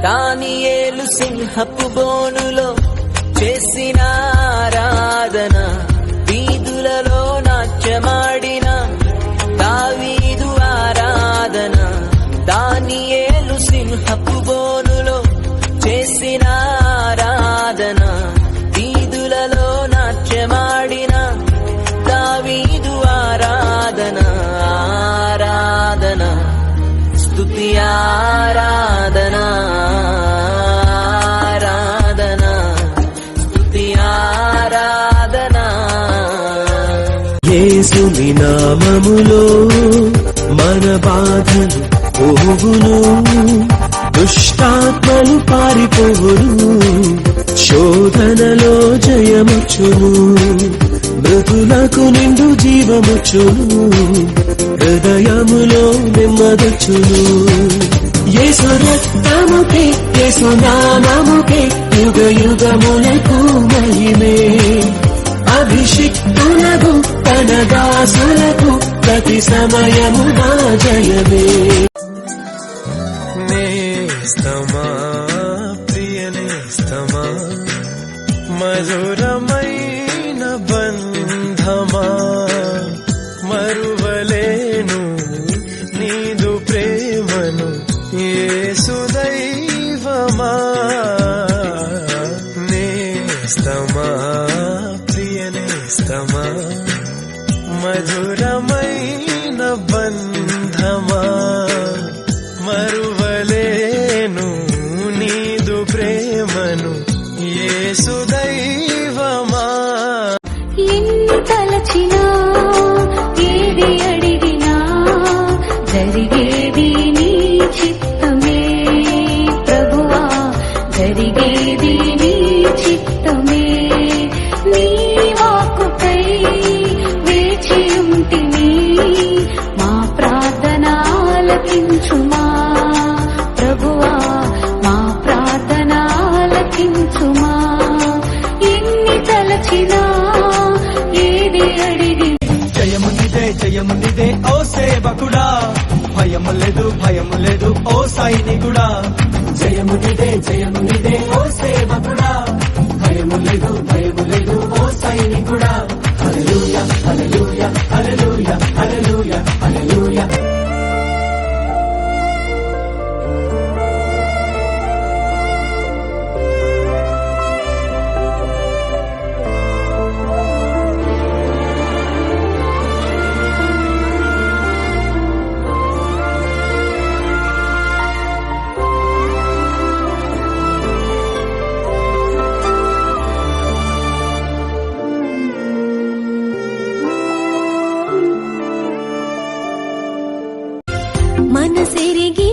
దానియేలు సింహపు బోనులో చేసిన ఆరాధన, వీధులలో నాట్యమాడిన దావీదు ఆరాధన. దానియేలు సింహపు బోనులో చేసిన ఆరాధన, వీధులలో నాట్యమాడిన దావీదు ఆరాధన. ఆరాధన స్తుతి ఆరాధన, ఆరాధన స్తుతి ఆరాధన. యేసుని నామములో మన బాధలు పోవును, దుష్టాత్మలు పారిపోవును, శోధనలో జయముచ్చును, మృతులకు నిండు జీవముచ్చును, హృదయములో నెమ్మదొచ్చును. యేసు రక్తముకే యేసు నామముకే యుగ యుగములకు మహిమే. అభిషిక్తులకు తన దాసులకు ప్రతి సమయము నా జయమే. నేస్తమా ప్రియ నేస్తమా, మధురమైన బంధమా, మరువలేను నీదు ప్రేమను యేసు దైవమా. నేస్తమా ప్రియ నేస్తమా, మధురమైన బంధమా, మరువలేను నీదు ప్రేమను యేసు దైవమా. ఎన్ని తలచినా ఏది అడిగినా జరిగేది నీ చిత్తమే ప్రభువా, జరిగేది నీ చిత్తమే. నీ వాక్కుకై వేచి ఉంటిని, మా ప్రార్థన ఆలకించుమా ప్రభువా, మా ప్రార్థన ఆలకించుమా. ఎన్ని తలచినా ఏది అడిగి జయమునిదే జయమునిదే ఓ సేవకుడా, భయము లేదు భయము లేదు ఓ సైనికుడా. జయమునిదే జయమునిదే ఓ సేవకుడా, భయము లేదు భయము లేదు ఓ సైనికుడా. హల్లెలూయా హల్లెలూయా హల్లెలూయా హల్లెలూయా హల్లెలూయా. మనసెరిగి